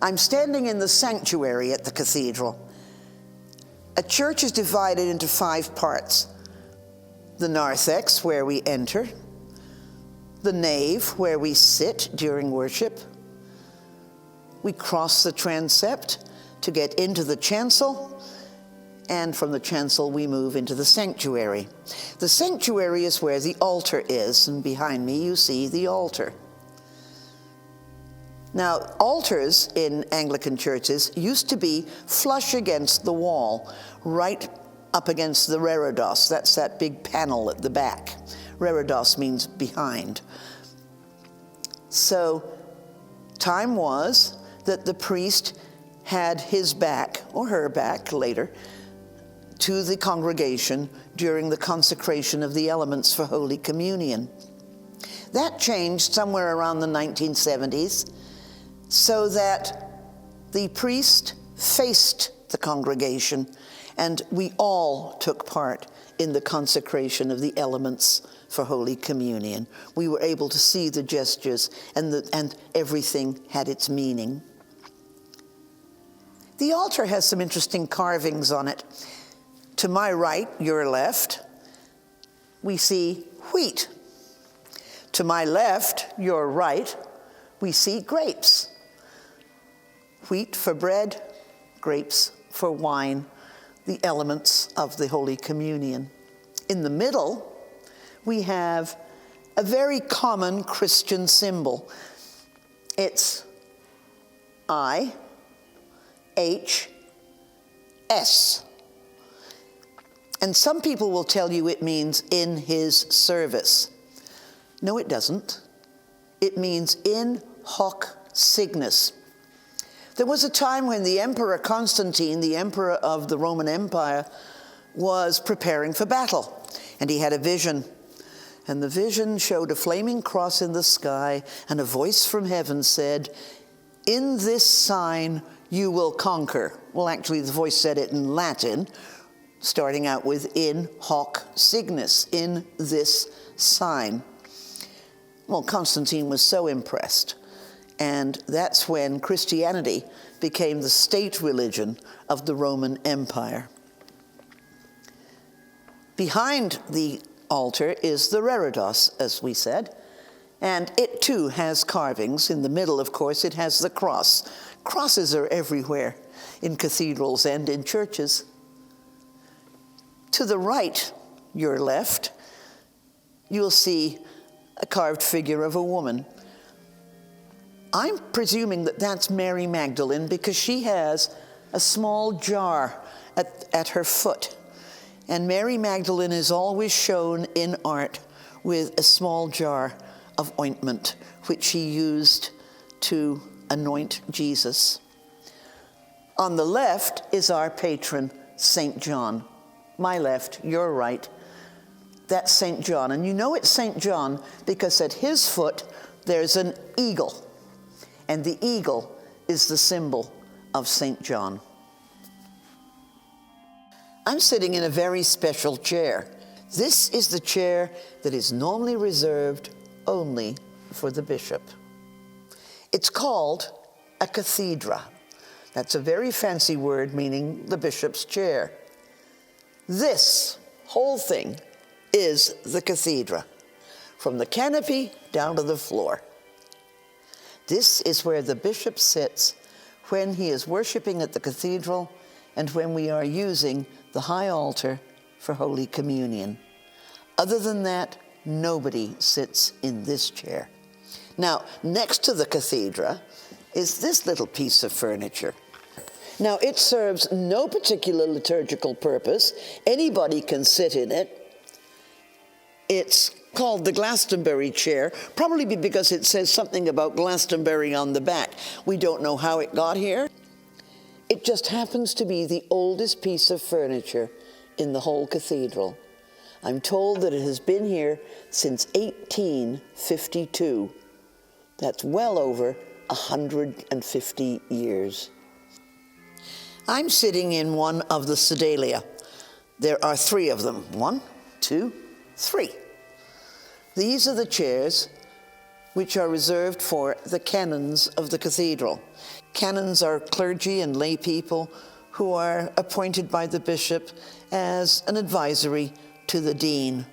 I'm standing in the sanctuary at the cathedral. A church is divided into 5 parts. The narthex, where we enter. The nave, where we sit during worship. We cross the transept to get into the chancel, and from the chancel we move into the sanctuary. The sanctuary is where the altar is, and behind me you see the altar. Now, altars in Anglican churches used to be flush against the wall, right up against the reredos. That's that big panel at the back. Reredos means behind. So, time was that the priest had his back, or her back later, to the congregation during the consecration of the elements for Holy Communion. That changed somewhere around the 1970s, so that the priest faced the congregation, and we all took part in the consecration of the elements for Holy Communion. We were able to see the gestures, and everything had its meaning. The altar has some interesting carvings on it. To my right, your left, we see wheat. To my left, your right, we see grapes. Wheat for bread, grapes for wine, the elements of the Holy Communion. In the middle, we have a very common Christian symbol. It's I, H, S. And some people will tell you it means in his service. No, it doesn't. It means in hoc signis. There was a time when the Emperor Constantine, the emperor of the Roman Empire, was preparing for battle. And he had a vision. And the vision showed a flaming cross in the sky, and a voice from heaven said, "In this sign you will conquer." Well, actually, the voice said it in Latin, starting out with in hoc signis, in this sign. Well, Constantine was so impressed, and that's when Christianity became the state religion of the Roman Empire. Behind the altar is the reredos, as we said, and it too has carvings. In the middle, of course, it has the cross. Crosses are everywhere in cathedrals and in churches. To the right, your left, you'll see a carved figure of a woman. I'm presuming that that's Mary Magdalene because she has a small jar at her foot. And Mary Magdalene is always shown in art with a small jar of ointment, which she used to anoint Jesus. On the left is our patron, St. John. My left, your right. That's St. John. And you know it's St. John because at his foot there's an eagle. And the eagle is the symbol of St. John. I'm sitting in a very special chair. This is the chair that is normally reserved only for the bishop. It's called a cathedra. That's a very fancy word meaning the bishop's chair. This whole thing is the cathedra, from the canopy down to the floor. This is where the bishop sits when he is worshiping at the cathedral and when we are using the high altar for Holy Communion. Other than that, nobody sits in this chair. Now, next to the cathedra is this little piece of furniture. Now, it serves no particular liturgical purpose. Anybody can sit in it. It's called the Glastonbury chair, probably because it says something about Glastonbury on the back. We don't know how it got here. It just happens to be the oldest piece of furniture in the whole cathedral. I'm told that it has been here since 1852. That's well over 150 years. I'm sitting in one of the sedalia. There are 3 of them. 1, 2, 3. These are the chairs which are reserved for the canons of the cathedral. Canons are clergy and lay people who are appointed by the bishop as an advisory to the dean.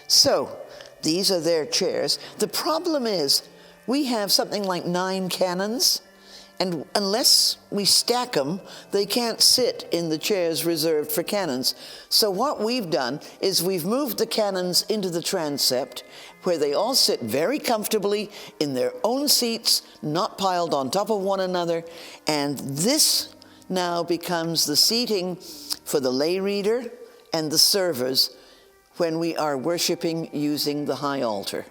So, these are their chairs. The problem is, we have something like 9 canons, and unless we stack them, they can't sit in the chairs reserved for canons. So what we've done is we've moved the canons into the transept, where they all sit very comfortably in their own seats, not piled on top of one another, and this now becomes the seating for the lay reader and the servers when we are worshiping using the high altar.